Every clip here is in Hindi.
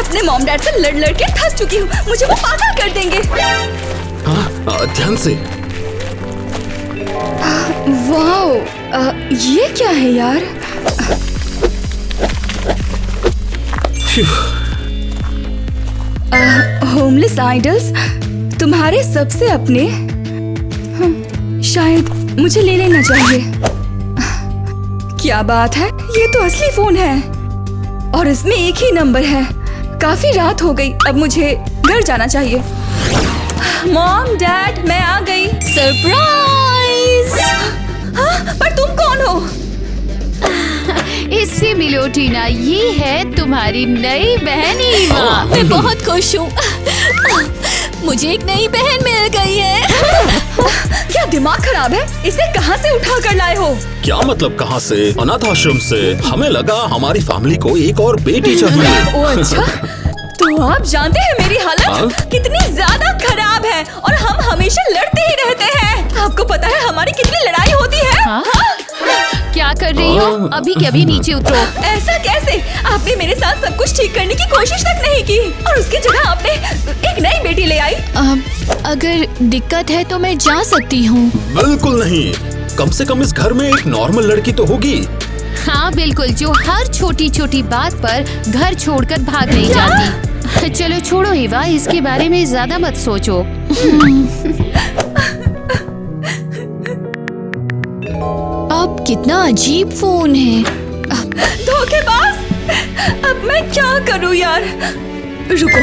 अपने मॉम डैड से लड़ लड़ के थक चुकी हूँ। मुझे वो पागल कर देंगे। ध्यान से। वाओ, ये क्या है यार? होमलेस आइडल्स, तुम्हारे सबसे अपने। शायद मुझे ले लेना चाहिए। क्या बात है, ये तो असली फोन है और इसमें एक ही नंबर है। काफी रात हो गई, अब मुझे घर जाना चाहिए। मॉम डैड, मैं आ गई। सरप्राइज! पर तुम कौन हो? इससे मिलो टीना, ये है तुम्हारी नई बहन ईवा। मैं बहुत खुश हूँ। मुझे एक नई बहन मिल गई है। क्या दिमाग खराब है? इसे कहाँ से उठा कर लाए हो? क्या मतलब कहाँ से? अनाथ आश्रम से। हमें लगा हमारी फैमिली को एक और बेटी चाहिए। ओह अच्छा, तो आप जानते हैं मेरी हालत कितनी ज्यादा खराब है और हम हमेशा लड़ते ही रहते हैं। आपको पता है हमारी कितनी लड़ाई होती है? हाँ? क्या कर रही हो? अभी के अभी नीचे उतरो। ऐसा कैसे? आपने मेरे साथ सब कुछ ठीक करने की कोशिश तक नहीं की और उसकी जगह आपने एक नई बेटी ले आई। अगर दिक्कत है तो मैं जा सकती हूँ। बिल्कुल नहीं, कम से कम इस घर में एक नॉर्मल लड़की तो होगी। हाँ बिल्कुल, जो हर छोटी छोटी बात पर घर छोड़कर भाग नहीं जाती। चलो छोड़ो ईवा, इसके बारे में ज्यादा मत सोचो। अब कितना अजीब फोन है। धोखेबाज! अब मैं क्या करूं यार? रुको,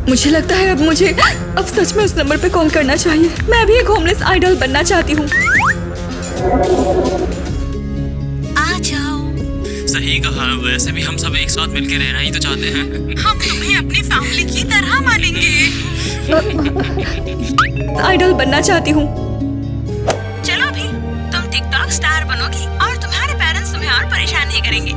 मुझे लगता है अब सच में उस नंबर पे कॉल करना चाहिए। मैं भी एक होमलेस आइडल बनना चाहती हूँ। आ जाओ। सही कहा, वैसे भी हम सब एक साथ मिलकर रहना ही तो चाहते हैं। हम तुम्हें अपनी फैमिली की तरह मानेंगे। आइडल बनना चाहती हूँ। चलो भी, तुम टिकटॉक स्टार बनोगी और तुम्हारे पेरेंट्स तुम्हें और परेशान नहीं करेंगे।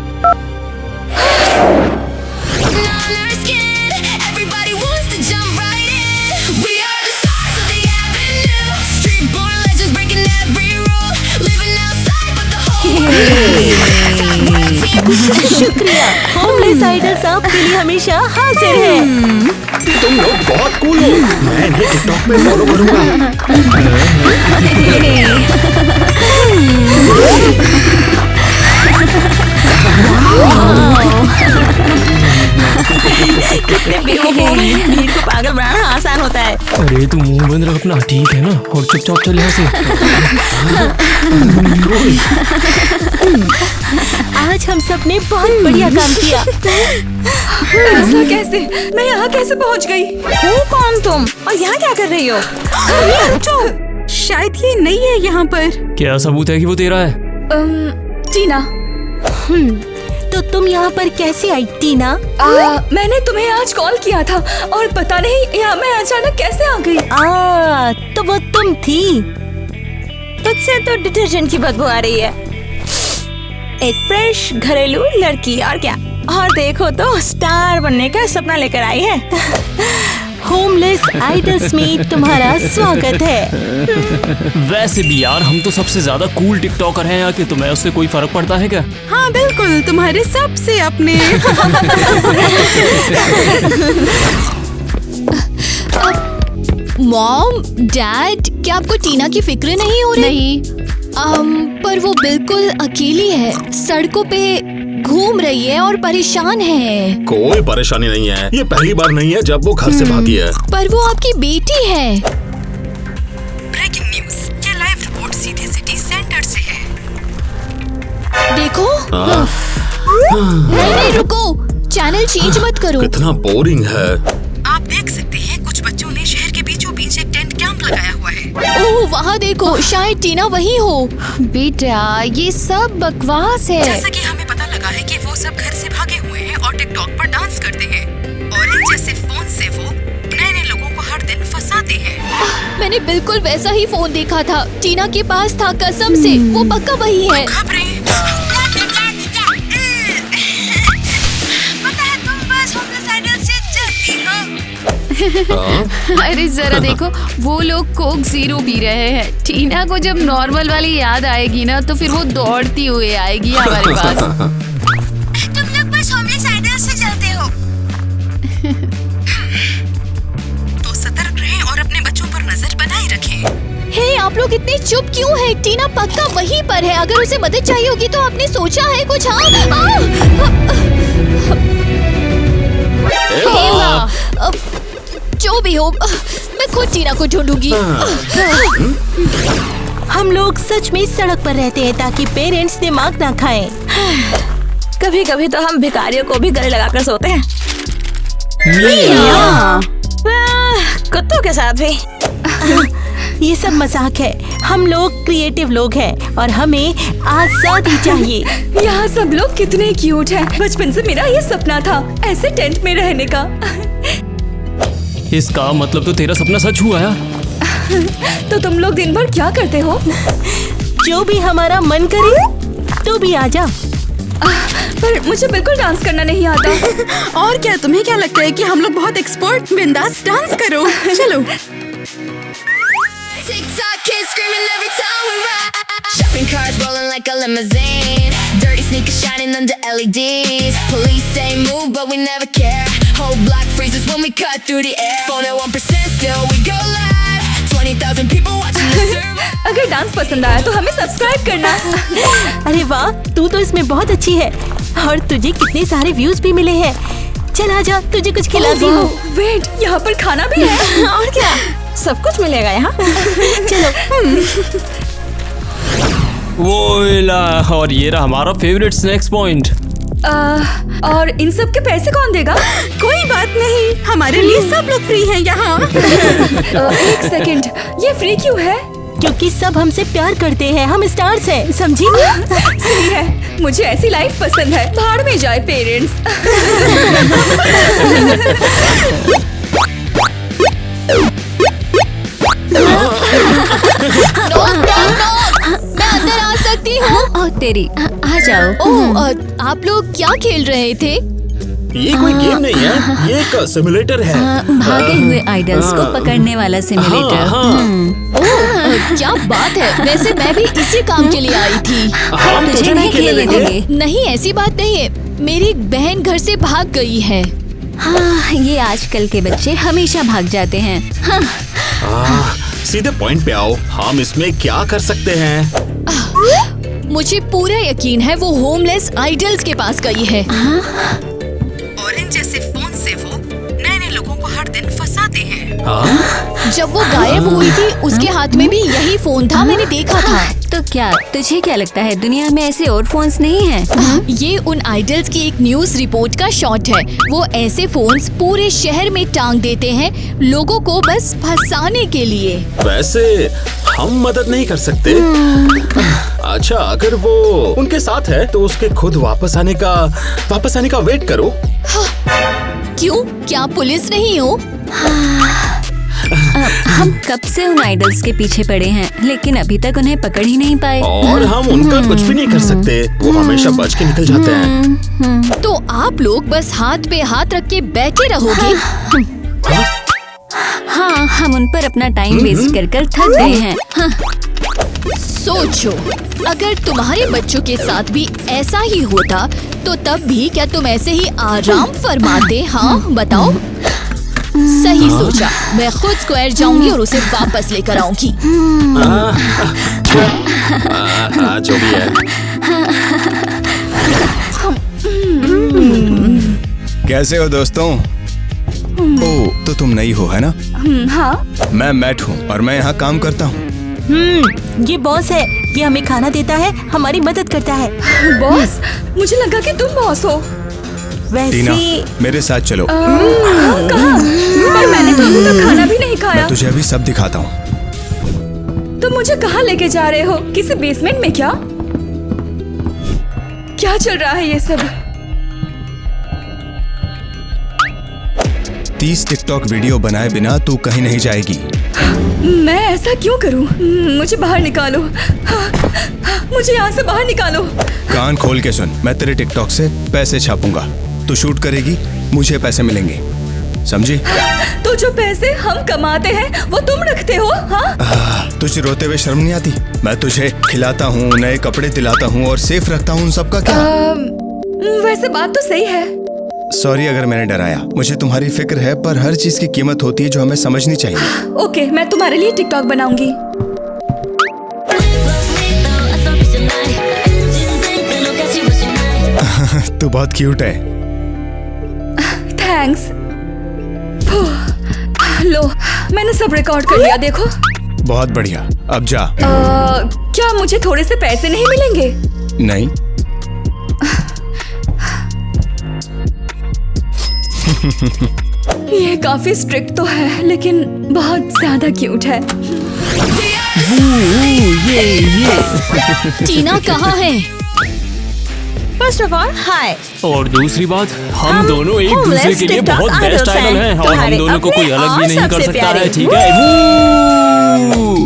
शुक्रिया, होमलेस आइडल्स आपके लिए हमेशा हाजिर है। तुम लोग बहुत कूल हो। मैं इन्हें टिकटॉक पे फॉलो करूंगा। कितने बेवकूफ हैं। भीड़ को पागल बनाना आसान होता है। अरे तू मुंह बंद रख अपना, ठीक है ना? और चुपचाप चल यहाँ से। आज हम सब ने बहुत बढ़िया काम किया। ऐसा कैसे? मैं यहाँ कैसे पहुँच गई? हो कौन तुम और यहाँ क्या कर रही हो? शायद ये नहीं है यहाँ पर। क्या सबूत है कि वो तेरा है? टीना। तो तुम यहाँ पर कैसे आई टीना? मैंने तुम्हें आज कॉल किया था और पता नहीं यहाँ मैं अचानक कैसे आ गई। तो वो तुम थी। तुझसे तो डिटर्जेंट की बदबू आ रही है। एक फ्रेश घरेलू लड़की, और क्या? और देखो तो स्टार बनने का सपना लेकर आई है। होमलेस आइडल्स में तुम्हारा स्वागत है। वैसे भी यार, हम तो सबसे ज्यादा कूल टिकटॉकर हैं यहाँ के, तुम्हें उससे कोई फर्क पड़ता है क्या? हाँ बिल्कुल, तुम्हारे सबसे अपने। मॉम डैड, क्या आपको टीना की फिक्र नहीं हो रही? नहीं, पर वो बिल्कुल अकेली है, सड़कों पे घूम रही है और परेशान है। कोई परेशानी नहीं है, ये पहली बार नहीं है जब वो घर से भागी है। पर वो आपकी बेटी है। ब्रेकिंग न्यूज, ये लाइव रिपोर्ट सीधे सिटी सेंटर से है। देखो। नहीं रुको, चैनल चेंज मत करो। कितना बोरिंग है। आप देख सकते हैं कुछ बच्चों ने शहर के बीचों बीच एक टेंट कैंप लगाया हुआ है। ओह वहाँ देखो, शायद टीना वही हो। बेटा ये सब बकवास है। जैसा कि हमें पता लगा है कि वो सब घर से भागे हुए हैं और टिकटॉक पर डांस करते हैं और इन जैसे फोन से वो नए नए लोगों को हर दिन फंसाते हैं। मैंने बिल्कुल वैसा ही फोन देखा था, टीना के पास था, कसम से वो पक्का वही है। अरे जरा देखो, वो लोग कोक ज़ीरो पी रहे हैं। टीना को जब नॉर्मल वाली याद आएगी ना तो फिर वो दौड़ती हुई आएगी हमारे पास। तुम लोग बस होमलेस आइडल्स से जलते हो। तो सतर्क रहें और अपने बच्चों पर नजर बनाए रखें। हे, आप लोग इतने चुप क्यों हैं? टीना पक्का वहीं पर है। अगर उसे मदद चाहिए होगी तो आपने सोचा है कुछ? हाँ, जो भी हो, मैं खुद टीना को ढूंढूंगी। हम लोग सच में सड़क पर रहते हैं ताकि पेरेंट्स दिमाग ना खाएं। कभी कभी तो हम भिखारियों को भी गले लगाकर सोते हैं। कुत्तों के साथ भी। ये सब मजाक है। हम लोग क्रिएटिव लोग हैं और हमें आजादी चाहिए। यहाँ सब लोग कितने क्यूट हैं। बचपन से मेरा ये सपना था, ऐसे टेंट में रहने का। इसका मतलब तो तेरा सपना सच हुआ है। तो तुम लोग दिन भर क्या करते हो? जो भी हमारा मन करे तो भी आ जा। पर मुझे बिल्कुल डांस करना नहीं आता। और क्या, तुम्हें क्या लगता है कि हम लोग बहुत एक्सपर्ट? बिंदास डांस करो, चलो। TikTok kids screaming every time we ride. Shopping carts rolling like a limousine. Dirty sneakers shining under LEDs. Police say move, but we never care. Whole block freezes when we cut through the air. Phone at 1%, still we go live. 20,000 people watching the survey. अगर डांस पसंद आया तो हमें सब्सक्राइब करना। अरे वाह, तू तो इसमें बहुत अच्छी है और तुझे कितने सारे व्यूज भी मिले हैं। चल आजा, तुझे कुछ खिलाती हूँ। वेट, यहाँ पर खाना भी है? और क्या, सब कुछ मिलेगा यहाँ। चलो। वोइला, और ये रहा हमारा फेवरेट स्नैक्स पॉइंट। और इन सब के पैसे कौन देगा? कोई बात नहीं, हमारे लिए सब लोग फ्री हैं यहाँ। एक सेकंड, ये फ्री क्यों है? क्योंकि सब हमसे प्यार करते हैं, हम स्टार्स हैं, समझी? सही है, मुझे ऐसी लाइफ पसंद है। भाड़ में जाए पेरेंट्स। मैं अंदर आ सकती हूँ? तेरी आ जाओ। ओह, आप लोग क्या खेल रहे थे? ये कोई गेम नहीं है, ये एक सिमुलेटर है। भागे हुए आइडल्स को पकड़ने वाला सिमुलेटर। ओह, क्या बात है। वैसे मैं भी इसी काम के लिए आई थी। हम तुझे नहीं खेलने देंगे। नहीं, ऐसी बात नहीं है। मेरी बहन घर से भाग गई है। हाँ, ये आजकल के बच्चे हमेशा भाग जाते हैं। हाँ। सीधे पॉइंट पे आओ, हम इसमें क्या कर सकते हैं? मुझे पूरा यकीन है वो होमलेस आइडल्स के पास गई है। ऑरेंज जैसे फोन से वो नए नए लोगों को हर दिन फंसाते हैं। जब वो गायब हुई थी उसके हाथ में भी यही फोन था, मैंने देखा था। तो क्या तुझे क्या लगता है दुनिया में ऐसे और फोन्स नहीं हैं? ये उन आइडल्स की एक न्यूज रिपोर्ट का शॉट है। वो ऐसे फोन्स पूरे शहर में टांग देते हैं लोगों को बस फंसाने के लिए। वैसे हम मदद नहीं कर सकते। अच्छा, अगर वो उनके साथ है तो उसके खुद वापस आने का वेट करो। क्यों, क्या पुलिस नहीं हो? हम कब से उन आइडल्स के पीछे पड़े हैं, लेकिन अभी तक उन्हें पकड़ ही नहीं पाए। और हम उनका कुछ भी नहीं कर सकते, वो हमेशा बच के निकल जाते हैं। तो आप लोग बस हाथ पे हाथ रख के बैठे रहोगे? हाँ, हम उन पर अपना टाइम वेस्ट कर थक गए हैं। हाँ। सोचो, अगर तुम्हारे बच्चों के साथ भी ऐसा ही होता तो तब भी क्या तुम ऐसे ही आराम फरमाते? हाँ बताओ। सही सोचा, मैं खुद स्क्वायर जाऊंगी और उसे वापस लेकर आऊंगी। जो भी है। कैसे हो दोस्तों? ओह, तो तुम नई हो है ना? हाँ। मैं मैट हूँ और मैं यहाँ काम करता हूँ। ये बॉस है, ये हमें खाना देता है, हमारी मदद करता है। बॉस? मुझे लगा कि तुम बॉस हो। टीना, वैसे मेरे साथ चलो। कहाँ? पर मैंने तो अभी तक खाना भी नहीं खाया। मैं तुझे अभी सब दिखाता हूँ। तुम मुझे कहाँ लेके जा रहे हो? किसी बेसमेंट में क्या? क्या चल रहा है ये सब? 30 टिकटॉक वीडियो बनाए बिना तू कहीं नहीं जाएगी। मैं ऐसा क्यों करूं? मुझे बाहर निकालो। मुझे यहाँ से बाहर निकालो। कान खोल के सुन, मैं तेरे टिकटॉक से पैसे छापूंगा। तू शूट करेगी, मुझे पैसे मिलेंगे, समझी? तो जो पैसे हम कमाते हैं वो तुम रखते हो? हाँ? तुझे रोते हुए शर्म नहीं आती? मैं तुझे खिलाता हूँ, नए कपड़े दिलाता हूँ और सेफ रखता हूँ, उन सब का क्या? वैसे बात तो सही है। सॉरी अगर मैंने डराया। मुझे तुम्हारी फिक्र है, पर हर चीज की कीमत होती है जो हमें समझनी चाहिए। ओके, मैं तुम्हारे लिए टिकटॉक बनाऊंगी। तू बहुत क्यूट है। थैंक्स। लो, मैंने सब रिकॉर्ड कर लिया, देखो। बहुत बढ़िया, अब जा। क्या मुझे थोड़े से पैसे नहीं मिलेंगे? नहीं। ये काफी स्ट्रिक्ट तो है, लेकिन बहुत ज्यादा क्यूट है। टीना कहाँ है? फर्स्ट ऑफ ऑल हाय। और दूसरी बात, हम दोनों एक दूसरे के लिए बहुत बेस्ट आइडल हैं और हम दोनों को कोई अलग भी नहीं कर सकता है, ठीक है?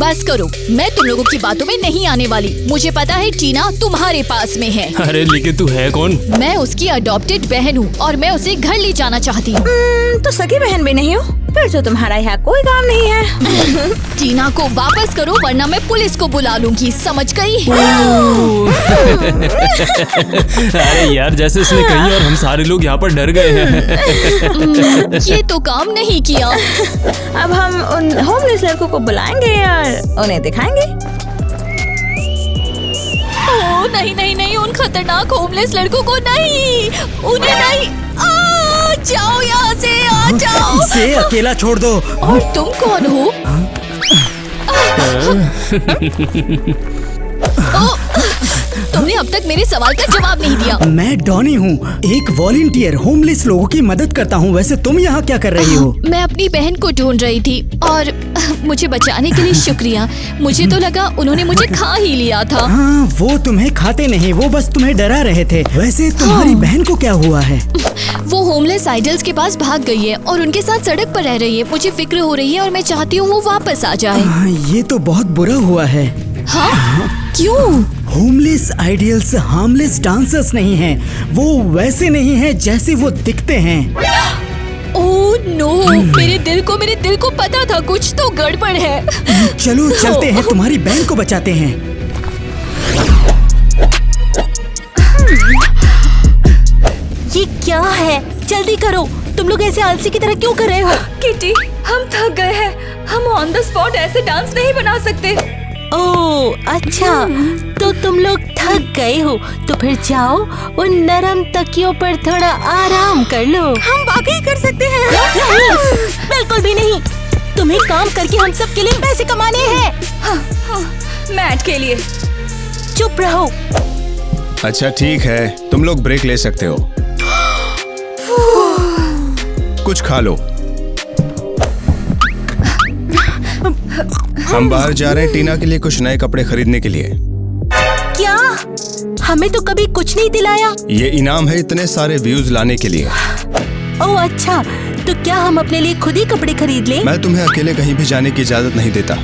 बस करो, मैं तुम लोगों की बातों में नहीं आने वाली। मुझे पता है टीना तुम्हारे पास में है। अरे लेकिन तू है कौन? मैं उसकी अडॉप्टेड बहन हूँ और मैं उसे घर ले जाना चाहती हूँ। तो सगी बहन भी नहीं हो, फिर तो तुम्हारा यहाँ कोई काम नहीं है। टीना को वापस करो वरना मैं पुलिस को बुला लूंगी, समझ गई? अरे यार, जैसे इसने कही और हम सारे लोग यहाँ पर डर गए हैं। ये तो काम नहीं किया। अब हम उन होमलेस लड़कों को बुलाएंगे और उन्हें दिखाएंगे। ओह नहीं नहीं नहीं, उन खतरनाक होमलेस लड़कों को नहीं, उन्हें नहीं। जाओ यहाँ से, आ जाओ। इसे अकेला छोड़ दो। और तुम कौन हो? तुमने अब तक मेरे सवाल का जवाब नहीं दिया। मैं डॉनी हूँ, एक वॉलंटियर, होमलेस लोगों की मदद करता हूँ। वैसे तुम यहाँ क्या कर रही हो? मैं अपनी बहन को ढूंढ रही थी और मुझे बचाने के लिए शुक्रिया। मुझे तो लगा उन्होंने मुझे खा ही लिया था। हाँ, वो तुम्हें खाते नहीं, वो बस तुम्हें डरा रहे थे। वैसे तुम्हारी बहन को क्या हुआ है? वो होमलेस आइडल्स के पास भाग गई है और उनके साथ सड़क पर रह रही है। मुझे फिक्र हो रही है और मैं चाहती हूँ वो वापस आ जाए। ये तो बहुत बुरा हुआ है। हाँ? क्यों? होमलेस आइडियल्स हार्मलेस डांसर्स नहीं हैं। वो वैसे नहीं हैं जैसे वो दिखते हैं। ओह नो, मेरे दिल को पता था कुछ तो गड़बड़ है। चलो चलते हैं, तुम्हारी बहन को बचाते हैं। ये क्या है? जल्दी करो, तुम लोग ऐसे आलसी की तरह क्यों कर रहे हो? किटी, हम थक गए हैं। हम ऑन द स्पॉट ऐसे डांस नहीं बना सकते। ओह अच्छा, तो तुम लोग थक गए हो तो फिर जाओ उन नरम तकियों पर थोड़ा आराम कर लो। हम वाकई कर सकते हैं। नहीं, बिल्कुल भी नहीं। तुम्हें काम करके हम सब के लिए पैसे कमाने हैं। हाँ, मैट के लिए। चुप रहो। अच्छा ठीक है, तुम लोग ब्रेक ले सकते हो। कुछ खा लो। हम बाहर जा रहे हैं टीना के लिए कुछ नए कपड़े खरीदने के लिए। क्या? हमें तो कभी कुछ नहीं दिलाया। ये इनाम है इतने सारे व्यूज लाने के लिए। ओह अच्छा, तो क्या हम अपने लिए खुद ही कपड़े खरीद लें? मैं तुम्हें अकेले कहीं भी जाने की इजाजत नहीं देता।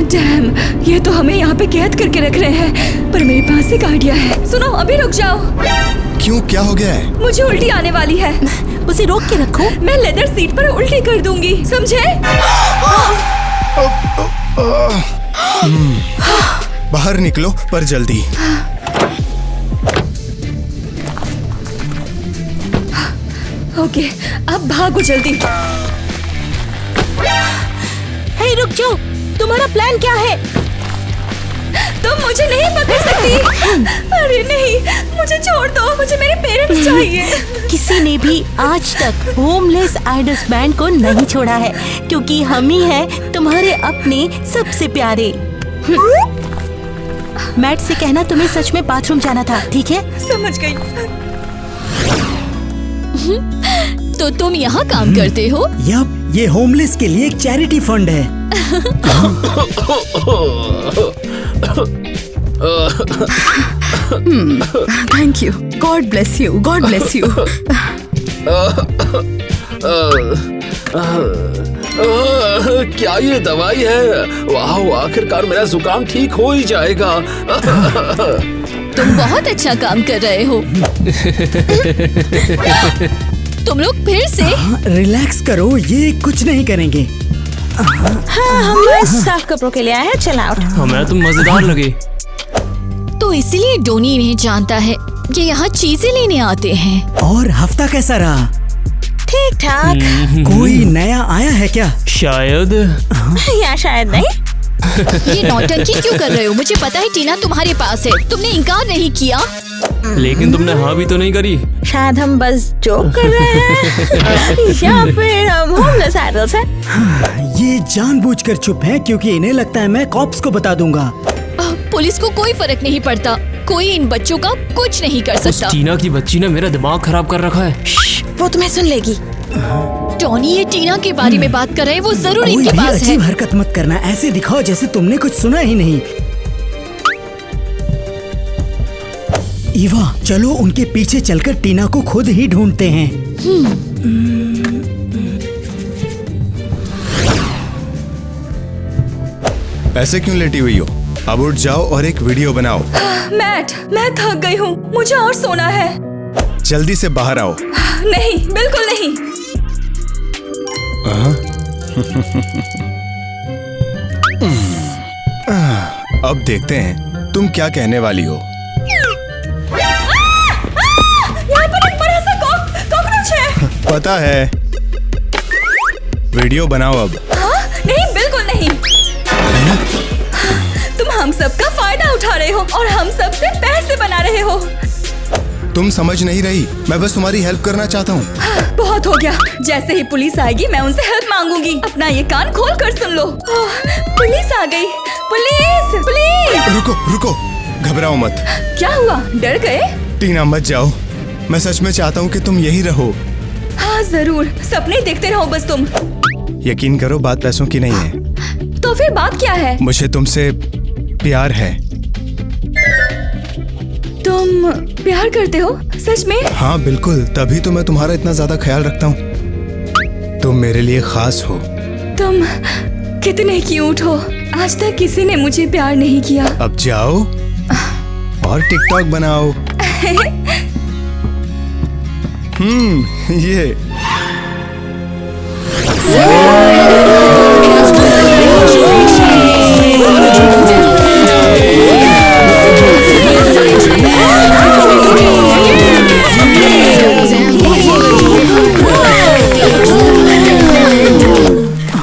डैम, ये तो हमें यहाँ पे कैद करके रख रहे हैं। पर मेरे पास एक आइडिया है। सुनो, अभी रुक जाओ। क्यों, क्या हो गया है? मुझे उल्टी आने वाली है। उसे रोक के रखो। मैं लेदर सीट पर उल्टी कर दूंगी, समझे? बाहर निकलो, पर जल्दी। ओके, अब भागो जल्दी। हे रुक जाओ, तुम्हारा प्लान क्या है? तुम मुझे नहीं पकड़ सकती। अरे नहीं, मुझे छोड़ दो, मुझे मेरे पेरेंट्स चाहिए। किसी ने भी आज तक होमलेस आइडल्स बैंड को नहीं छोड़ा है, क्योंकि हम ही हैं तुम्हारे अपने सबसे प्यारे। मैट से कहना तुम्हें सच में बाथरूम जाना था, ठीक है? समझ गई। तो तुम यहाँ काम करते हो? यप, ये होमलेस के लिए एक चैरिटी फंड है। Thank you, God bless you, God bless you. क्या ये दवाई है? वाह, आखिरकार मेरा जुकाम ठीक हो ही जाएगा। तुम बहुत अच्छा काम कर रहे हो। तुम लोग फिर से? रिलैक्स करो, ये कुछ नहीं करेंगे। हाँ, हम साफ कपड़ों के लिए आए हैं। चल आउट। हमें तुम मजेदार लगे। तो इसलिए डोनी इन्हें जानता है कि यहाँ चीजें लेने आते हैं। और हफ्ता कैसा रहा? ठीक ठाक। कोई नया आया है क्या? शायद या शायद नहीं। ये नौटंकी क्यों कर रहे हो? मुझे पता है टीना तुम्हारे पास है, तुमने इनकार नहीं किया। लेकिन तुमने हाँ भी तो नहीं करी। शायद हम बस जोक कर रहे हैं या फिर हम होमलेस आइडल्स हैं। ये जानबूझकर चुप है क्योंकि इन्हें लगता है मैं कॉप्स को बता दूंगा। पुलिस को कोई फर्क नहीं पड़ता, कोई इन बच्चों का कुछ नहीं कर सकता। टीना की बच्ची ने मेरा दिमाग खराब कर रखा है। वो तुम्हें सुन लेगी। टॉनी ये टीना के बारे में बात कर रहे हैं, वो जरूर इनके पास है। अजीब हरकत मत करना, ऐसे दिखाओ जैसे तुमने कुछ सुना ही नहीं। ईवा, चलो उनके पीछे चलकर टीना को खुद ही ढूंढते हैं। ऐसे क्यों लेटी हुई हो? अब उठ जाओ और एक वीडियो बनाओ। मैट, मैं थक गई हूँ, मुझे और सोना है। जल्दी से बाहर आओ। नहीं, बिल्कुल नहीं। अब देखते हैं तुम क्या कहने वाली हो। यहाँ पर एक बड़ा सा कॉकरोच है। पता है। वीडियो बनाओ अब। हाँ? नहीं, बिल्कुल नहीं। तुम हम सब का फायदा उठा रहे हो और हम सब से पैसे बना रहे हो। तुम समझ नहीं रही, मैं बस तुम्हारी हेल्प करना चाहता हूँ। बहुत हो गया, जैसे ही पुलिस आएगी मैं उनसे हेल्प मांगूंगी। अपना ये कान खोल कर सुन लो। पुलिस आ गई। Police, police. रुको रुको, घबराओ मत। क्या हुआ, डर गए? टीना मत जाओ, मैं सच में चाहता हूँ कि तुम यही रहो। हाँ जरूर, सपने देखते रहो बस तुम। यकीन करो, बात पैसों की नहीं है। तो फिर बात क्या है? मुझे तुमसे प्यार है। तुम प्यार करते हो सच में? हाँ बिल्कुल, तभी तो मैं तुम्हारा इतना ज्यादा ख्याल रखता हूँ। तुम मेरे लिए खास हो। तुम कितने क्यूट हो। आज तक किसी ने मुझे प्यार नहीं किया। अब जाओ और टिकटॉक बनाओ। ये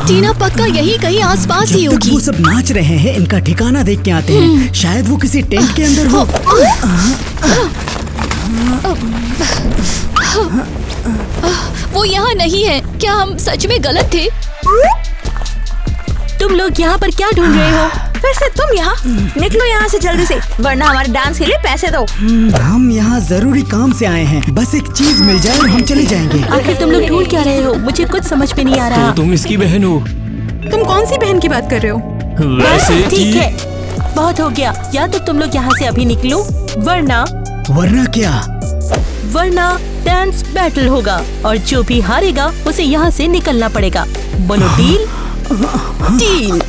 टीना पक्का यही कहीं आसपास ही होगी। वो सब नाच रहे हैं, इनका ठिकाना देख के आते हैं। शायद वो किसी टेंट के अंदर हो। वो यहाँ नहीं है। क्या हम सच में गलत थे? तुम लोग यहाँ पर क्या ढूंढ रहे हो? वैसे तुम यहाँ निकलो यहाँ से जल्दी से, वरना हमारे डांस के लिए पैसे दो। हम यहाँ जरूरी काम से आए हैं, बस एक चीज मिल जाए और हम चले जाएंगे। आखिर तुम लोग ढूंढ क्या रहे हो? मुझे कुछ समझ में नहीं आ रहा। तो तुम इसकी बहन हो? तुम कौन सी बहन की बात कर रहे हो? वैसे ठीक है, बहुत हो गया। या तो तुम लोग यहाँ से अभी निकलो, वरना क्या? वरना डांस बैटल होगा और जो भी हारेगा उसे यहाँ से निकलना पड़ेगा। बोलो डील? डील।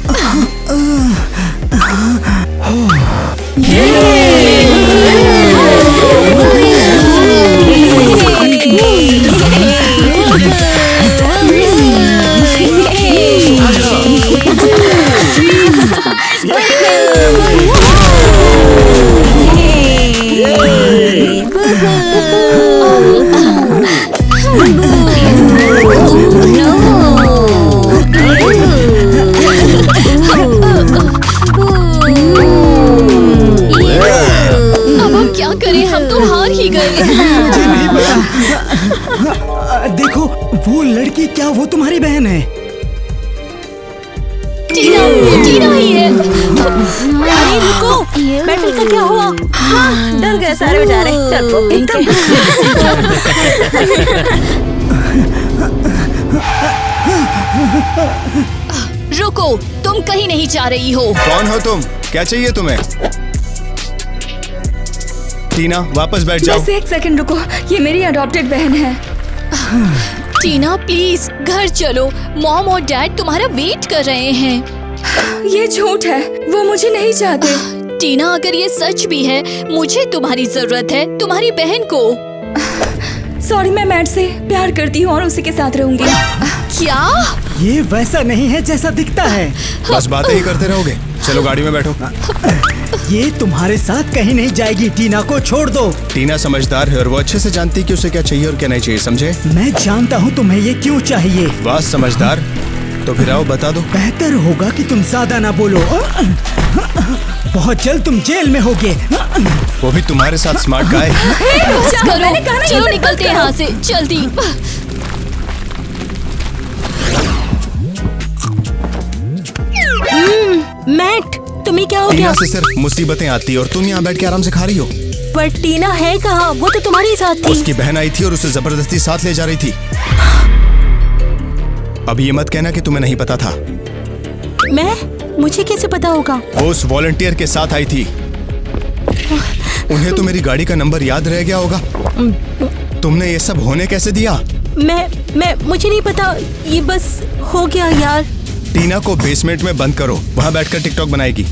देखो वो लड़की, क्या वो तुम्हारी बहन है? टीना ही है। अरे रुको, बैटल का क्या हुआ? हाँ, डर गए सारे बेचारे। रुको, तुम कहीं नहीं जा रही हो। कौन हो तुम? क्या चाहिए तुम्हें? टीना वापस बैठ जाओ। बस एक सेकंड रुको, ये मेरी अडॉप्टेड बहन है। टीना प्लीज घर चलो, मॉम और डैड तुम्हारा वेट कर रहे हैं। ये झूठ है, वो मुझे नहीं चाहते। टीना अगर ये सच भी है, मुझे तुम्हारी जरूरत है, तुम्हारी बहन को। सॉरी, मैं मैट से प्यार करती हूँ और उसी के साथ रहूंगी। क्या? ये वैसा नहीं है जैसा दिखता है। बस बातें ही करते रहोगे। चलो गाड़ी में बैठो। ये तुम्हारे साथ कहीं नहीं जाएगी। टीना को छोड़ दो। टीना समझदार है और वो अच्छे से जानती है कि उसे क्या चाहिए और क्या नहीं चाहिए, समझे? मैं जानता हूँ तुम्हें ये क्यों चाहिए। वाह समझदार, तो फिर आओ बता दो। बेहतर होगा कि तुम ज्यादा ना बोलो। बहुत जल्द तुम जेल में होगे। वो भी तुम्हारे साथ स्मार्ट गाय। करो, चलो निकलते हैं यहाँ से जल्दी। मैट, तुम्हें क्या हो टीना गया? से सिर्फ मुसीबतें आती और तुम यहाँ बैठ के आराम से खा रही हो। पर टीना है कहाँ? वो तो तुम्हारे साथ थी। उसकी बहन आई थी और उसे जबरदस्ती साथ ले जा रही थी। अब ये मत कहना कि तुम्हें नहीं पता था। मुझे कैसे पता होगा? वो उस वॉलंटियर के साथ आई थी। उन्हें तो मेरी गाड़ी का नंबर याद रह गया होगा। तुमने ये सब होने कैसे दिया? मुझे नहीं पता, ये बस हो गया यार। टीना को बेसमेंट में बंद करो, वहाँ बैठकर टिकटॉक बनाएगी।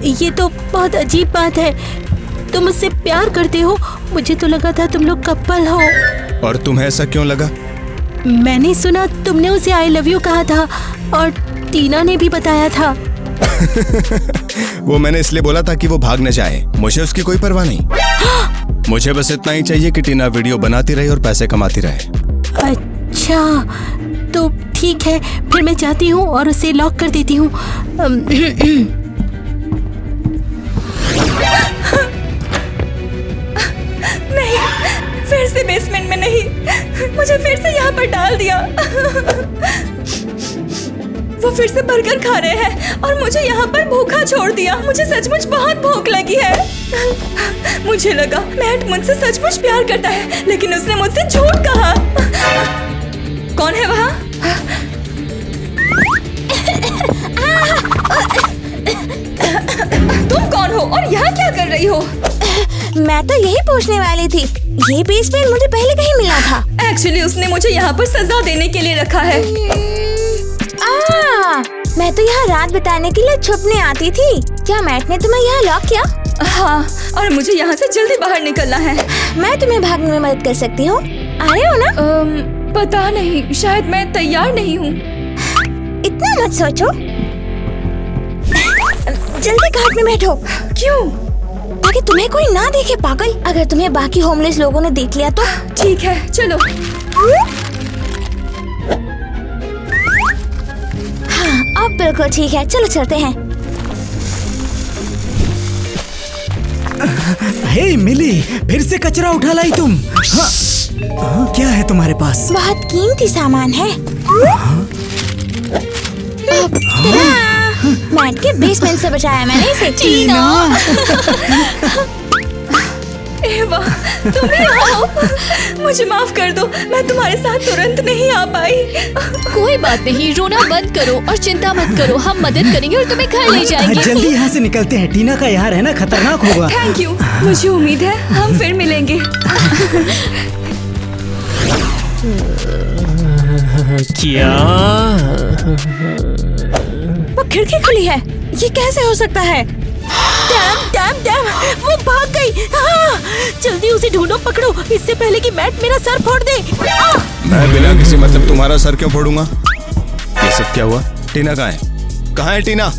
ये तो बहुत अजीब बात है। तुम मुझसे प्यार करते हो, मुझे तो लगा था तुम लोग कपल हो। और तुम्हें ऐसा क्यों लगा? मैंने सुना तुमने उसे आई लव यू कहा था और टीना ने भी बताया था। वो मैंने इसलिए बोला था कि वो भाग न जाए। मुझे उसकी कोई परवाह नहीं। मुझे बस इतना ही चाहिए कि टीना वीडियो बनाती रहे और पैसे कमाती रहे। अच्छा, तो ठीक है, फिर मैं जाती हूँ और उसे लॉक कर देती हूँ। नहीं, फिर से बेसमेंट में नहीं, मुझे फिर से यहाँ पर डाल दिया। वो फिर से बर्गर खा रहे हैं और मुझे यहाँ पर भूखा छोड़ दिया। मुझे सचमुच बहुत भूख लगी है। मुझे लगा मैट मुझसे सचमुच प्यार करता है, लेकिन उसने मुझसे झूठ कहा। कौन है वहाँ? तुम कौन हो और यहाँ क्या कर रही हो? मैं तो यही पूछने वाली थी। ये बेसमेंट मुझे पहले कहीं मिला था। एक्चुअली उसने मुझे यहाँ पर सजा देने के लिए रखा है। मैं तो यहाँ रात बिताने के लिए छुपने आती थी। क्या मैट ने तुम्हें यहाँ लॉक किया? हाँ, और मुझे यहाँ से जल्दी बाहर निकलना है। मैं तुम्हें भागने में मदद कर सकती हूँ। आ रहे हो ना? पता नहीं, शायद मैं तैयार नहीं हूँ। इतना मत सोचो, जल्दी कार में बैठो। क्यों? ताकि तुम्हें कोई ना देखे पागल। अगर तुम्हें बाकी होमलेस लोगों ने देख लिया तो? ठीक है, चलो। हाँ, अब बिल्कुल ठीक है, चलो चलते हैं। हे मिली, फिर से कचरा उठा लाई तुम। हाँ, क्या है तुम्हारे पास? बहुत कीमती सामान है। मैट के बेसमेंट से बचाया मैंने इसे। टीना। एवा, तुम ही हो। मुझे माफ कर दो, मैं तुम्हारे साथ तुरंत नहीं आ पाई। कोई बात नहीं, रोना बंद करो और चिंता मत करो, हम मदद करेंगे और तुम्हें घर ले जाएंगे। जल्दी यहाँ से निकलते हैं। टीना का यहाँ रहना खतरनाक होगा। थैंक यू, मुझे उम्मीद है हम फिर मिलेंगे। क्या? वो खिड़की खुली है, ये कैसे हो सकता है? डैम, वो भाग गई। जल्दी उसे ढूंढो, पकड़ो, इससे पहले कि मैट मेरा सर फोड़ दे। मैं बिना किसी मतलब तुम्हारा सर क्यों फोड़ूंगा? ये सब क्या हुआ? टीना कहाँ है? कहाँ है टीना?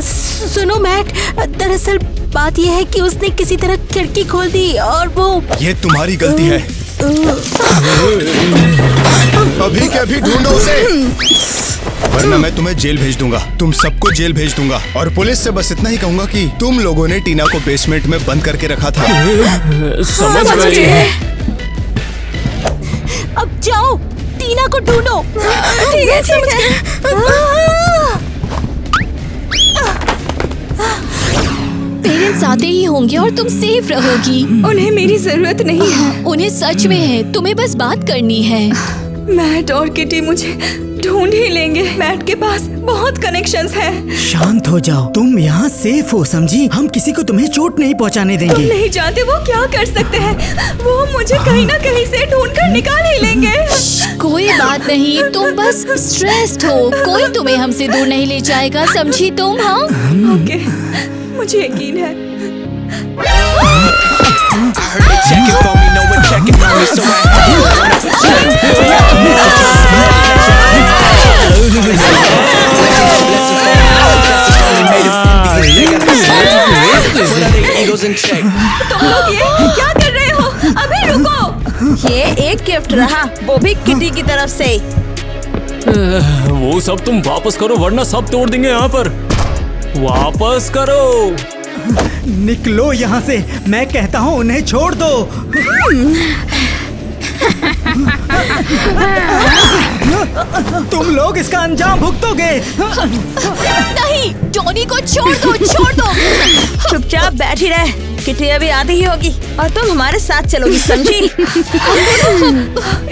सुनो मैट, दरअसल बात यह है कि उसने किसी तरह खिड़की खोल दी और वो। ये तुम्हारी गलती है। अभी के अभी ढूंढो उसे, वरना मैं तुम्हें जेल भेज दूंगा। तुम सबको जेल भेज दूंगा और पुलिस से बस इतना ही कहूंगा कि तुम लोगों ने टीना को बेसमेंट में बंद करके रखा था। समझ गए। अब जाओ, टीना को ढूंढो। ठीक है, समझ गए। पेरेंट्स आते ही होंगे और तुम सेफ रहोगी। उन्हें मेरी जरूरत नहीं है। उन्हें सच में है, तुम्हें बस बात करनी है। मैट और किटी मुझे ढूंढ ही लेंगे। मैट के पास बहुत कनेक्शंस हैं। शांत हो जाओ, तुम यहाँ सेफ हो, समझी? हम किसी को तुम्हें चोट नहीं पहुँचाने देंगे। तुम नहीं जानते वो क्या कर सकते हैं। वो मुझे कहीं ना कहीं से ढूंढ कर निकाल ही लेंगे। कोई बात नहीं, तुम बस स्ट्रेस्ड हो, कोई तुम्हें हमसे दूर नहीं ले जाएगा, समझी तुम? हाँ, ओके, मुझे यकीन है। ये एक गिफ्ट रहा, वो भी किटी की तरफ से। वो सब तुम वापस करो वरना सब तोड़ देंगे यहाँ पर। वापस करो। निकलो यहाँ से, मैं कहता हूँ उन्हें छोड़ दो। तुम लोग इसका अंजाम भुगतोगे। नहीं, टोनी को छोड़ दो, छोड़ दो। चुपचाप बैठी रह, किटी अभी आधी ही होगी और तुम हमारे साथ चलोगी, समझी?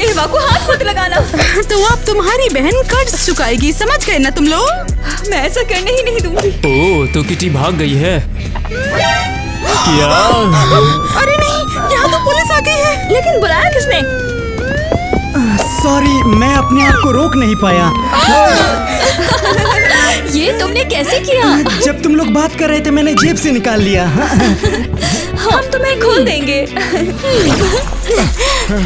एवा को हाथ मत लगाना। तो अब तुम्हारी बहन कर्ज चुकाएगी, समझ गए ना तुम लोग? मैं ऐसा करने ही नहीं दूंगी। ओह, तो किटी भाग गई है क्या? अरे नहीं, यहाँ तो पुलिस आ गई है। लेकिन बुलाया किसने? सॉरी, मैं अपने आप को रोक नहीं पाया। ये तुमने कैसे किया? जब तुम लोग बात कर रहे थे मैंने जेब से निकाल लिया। हम तुम्हें खोल देंगे।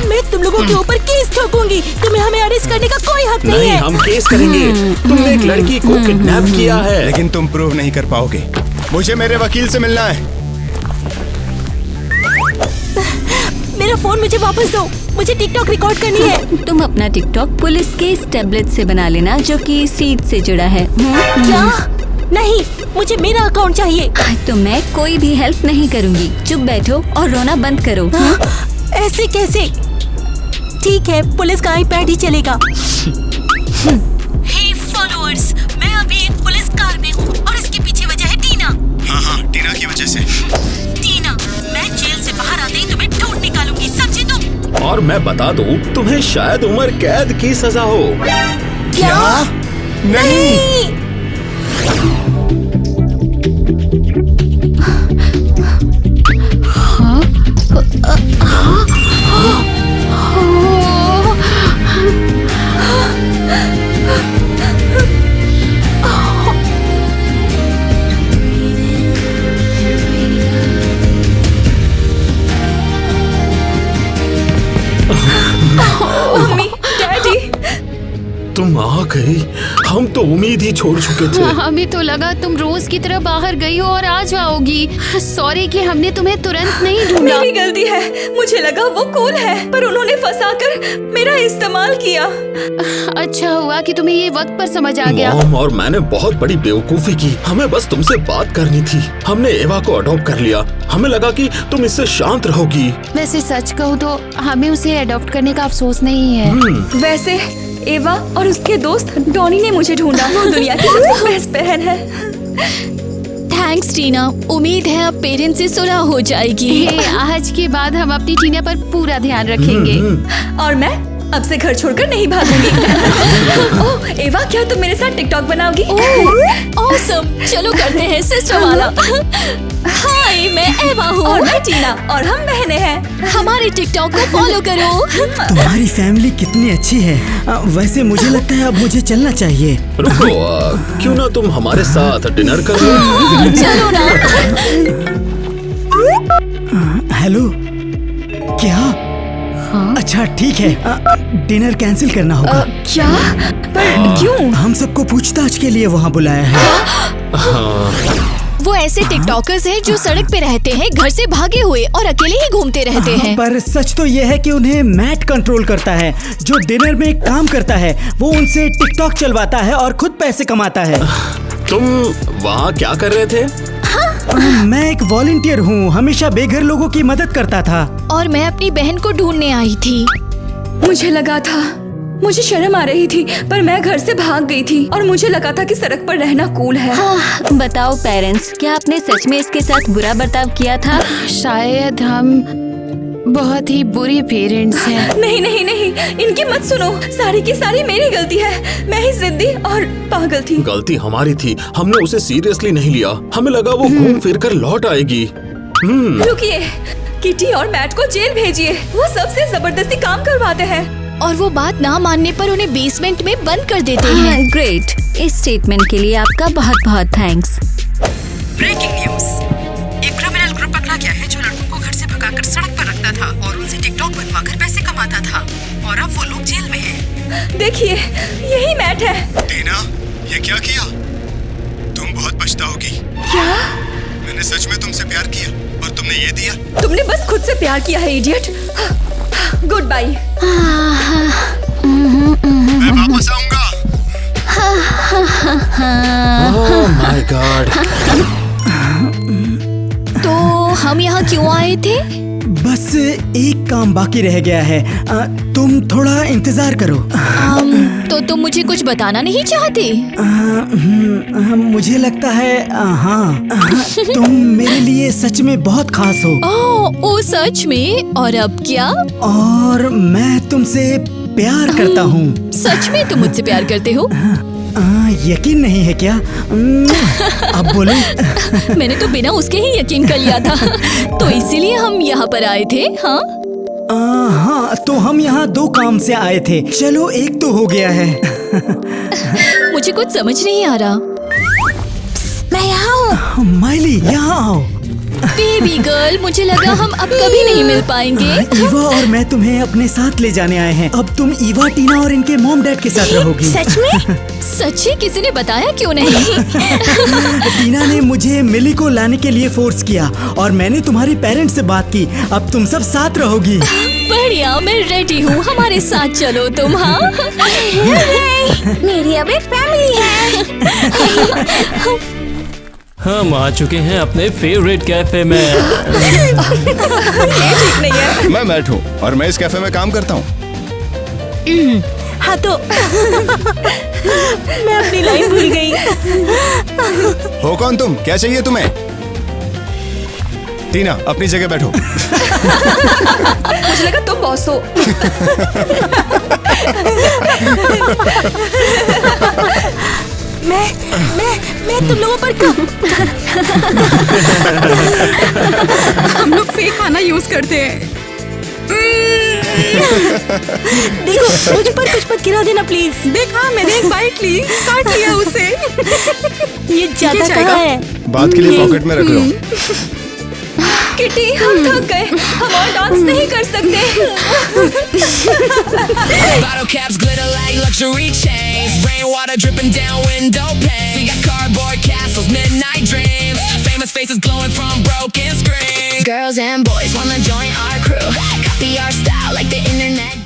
मैं तुम लोगों के ऊपर केस ठोकूंगी। तुम्हें हमें अरेस्ट करने का कोई हक नहीं है। हम केस करेंगे। तुमने एक लड़की को किडनैप किया है। लेकिन तुम प्रूव नहीं कर पाओगे। मुझे मेरे वकील से मिलना है। मेरा फोन मुझे वापस दो, मुझे टिकटॉक रिकॉर्ड करनी है। तुम अपना टिकटॉक पुलिस के इस टैबलेट से बना लेना जो कि सीट से जुड़ा है। क्या? नहीं, मुझे मेरा अकाउंट चाहिए। तो मैं कोई भी हेल्प नहीं करूंगी। चुप बैठो और रोना बंद करो। ऐसे कैसे? ठीक है, पुलिस का आईपैड ही चलेगा। हे फॉलोअर्स, मैं अभी एक पुलिस कार में हूँ और इसके पीछे वजह है टीना। हाँ, टीना की वजह से। टीना, मैं जेल से बाहर आते ही तुम्हें ढूंढ निकालूंगी, समझे तुम? और मैं बता दूं, तुम्हें शायद उम्र कैद की सजा हो। क्या? नहीं। मम्मी, डैडी, तुम आ गई। हम तो उम्मीद ही छोड़ चुके थे। हमें तो लगा तुम रोज की तरह बाहर गई हो और आ जाओगी। सॉरी कि हमने तुम्हें तुरंत नहीं ढूंढा। मेरी गलती है। मुझे लगा वो कूल है, पर उन्होंने फंसाकर मेरा इस्तेमाल किया। अच्छा हुआ कि तुम्हें ये वक्त पर समझ आ गया। मॉम और मैंने बहुत बड़ी बेवकूफी की। हमें बस तुमसे बात करनी थी। हमने एवा को अडॉप्ट कर लिया। हमें लगा कि तुम इससे शांत रहोगी। वैसे सच कहूँ तो हमें उसे अडॉप्ट करने का अफसोस नहीं है। वैसे एवा और उसके दोस्त डॉनी ने मुझे ढूंढा। वो दुनिया की सबसे बेस्ट बहन है। थैंक्स टीना, उम्मीद है अब पेरेंट्स से सुलह हो जाएगी। आज के बाद हम अपनी टीना पर पूरा ध्यान रखेंगे। और मैं अब से घर छोड़कर नहीं भागूंगी। ओह एवा, क्या तुम मेरे साथ टिकटॉक बनाओगी? ऑसम, चलो करते हैं सिस्टर वाला। हाय, मैं एवा हूँ और मैं टीना और हम बहनें हैं। हमारे टिकटॉक को फॉलो करो। तुम्हारी फैमिली कितनी अच्छी है। वैसे मुझे लगता है अब मुझे चलना चाहिए। रुको, क्यों ना तुम हमारे साथ डिनर कर लो? चलो ना। हेलो, क्या? अच्छा ठीक है, डिनर कैंसिल करना होगा। क्या? पर क्यों? हम सबको पूछताछ के लिए वहाँ बुलाया है। वो ऐसे टिकटॉकर्स हैं जो सड़क पे रहते हैं, घर से भागे हुए और अकेले ही घूमते रहते हैं। पर सच तो ये है कि उन्हें मैट कंट्रोल करता है, जो डिनर में काम करता है। वो उनसे टिकटॉक चलवाता है और खुद पैसे कमाता है। तुम वहाँ क्या कर रहे थे? मैं एक वॉलंटियर हूँ, हमेशा बेघर लोगों की मदद करता था। और मैं अपनी बहन को ढूंढने आई थी। मुझे लगा था, मुझे शर्म आ रही थी, पर मैं घर से भाग गई थी और मुझे लगा था कि सड़क पर रहना कूल है। बताओ पेरेंट्स, क्या आपने सच में इसके साथ बुरा बर्ताव किया था? शायद हम बहुत ही बुरे पेरेंट्स हैं। नहीं नहीं नहीं, इनकी मत सुनो। सारी की सारी मेरी गलती है। मैं ही जिद्दी और पागल थी। गलती हमारी थी। हमने उसे सीरियसली नहीं लिया। हमें लगा वो घूम फिर कर लौट आएगी। रुकिए, किटी और मैट को जेल भेजिए। वो सबसे जबरदस्ती काम करवाते हैं और वो बात ना मानने पर उन्हें बेसमेंट में बंद कर देते हैं। ग्रेट, इस स्टेटमेंट के लिए आपका बहुत बहुत थैंक्स। ब्रेकिंग न्यूज, एक क्रिमिनल ग्रुप पकड़ा गया है जो लड़कों को घर से भगाकर सड़क पर रखता था और उनसे टिकटॉक बनवाकर पैसे कमाता था, और अब वो लोग जेल में हैं। देखिए, यही मैट है। टीना, ये क्या किया? तुम बहुत पछताओगी। क्या? मैंने सच में तुमसे प्यार किया और तुमने ये दिया? तुमने बस खुद से प्यार किया है, इडियट। Good bye. मैं वापस आऊंगा। Oh my God. तो हम यहाँ क्यों आए थे? बस एक काम बाकी रह गया है। तुम थोड़ा इंतजार करो। तो तुम मुझे कुछ बताना नहीं चाहते? मुझे लगता है हाँ, तुम मेरे लिए सच में बहुत खास हो। ओ सच में? और अब क्या? और मैं तुमसे प्यार करता हूँ। सच में तुम मुझसे प्यार करते हो? यकीन नहीं है क्या? अब बोले। मैंने तो बिना उसके ही यकीन कर लिया था। तो इसीलिए हम यहाँ पर आए थे। हाँ हाँ, तो हम यहाँ दो काम से आए थे। चलो एक तो हो गया है। मुझे कुछ समझ नहीं आ रहा। मैं यहाँ हूँ। माइली यहाँ आओ। बेबी गर्ल, मुझे लगा हम अब कभी नहीं मिल पाएंगे। ईवा और मैं तुम्हें अपने साथ ले जाने आए हैं। अब तुम ईवा, टीना और इनके मॉम डैड के साथ रहोगी। सच में? सच्ची? किसी ने बताया क्यों नहीं? टीना ने मुझे मिली को लाने के लिए फोर्स किया और मैंने तुम्हारी पेरेंट्स से बात की। अब तुम सब साथ रहोगी। बढ़िया, मैं रेडी हूँ। हमारे साथ चलो तुम। हाँ मेरी अब एक फैमिली है। हम आ चुके हैं अपने फेवरेट कैफे में। ठीक नहीं है। मैं मैट हूँ और मैं इस कैफे में काम करता हूँ। हाँ तो मैं अपनी लाइन भूल गई। हो कौन तुम? क्या चाहिए तुम्हें? टीना, अपनी जगह बैठो। मुझे लगा तुम बॉस हो। मैं तुम लोगों पर हम लोग फेक खाना यूज करते हैं। देखो, मुझ पर कुछ मत गिरा देना प्लीज। देखा, मैंने एक बाइट ली, काट लिया उसे। ये ज्यादा कहाँ है? बात के लिए पॉकेट में रख लो। किटी, हम थक गए। हम और डांस नहीं कर सकते। Bottle caps glitter like luxury chains. Rainwater dripping down window panes. We got cardboard castles, midnight dreams. Famous faces glowing from broken screens. Girls and boys wanna join our crew. Copy our style like the internet.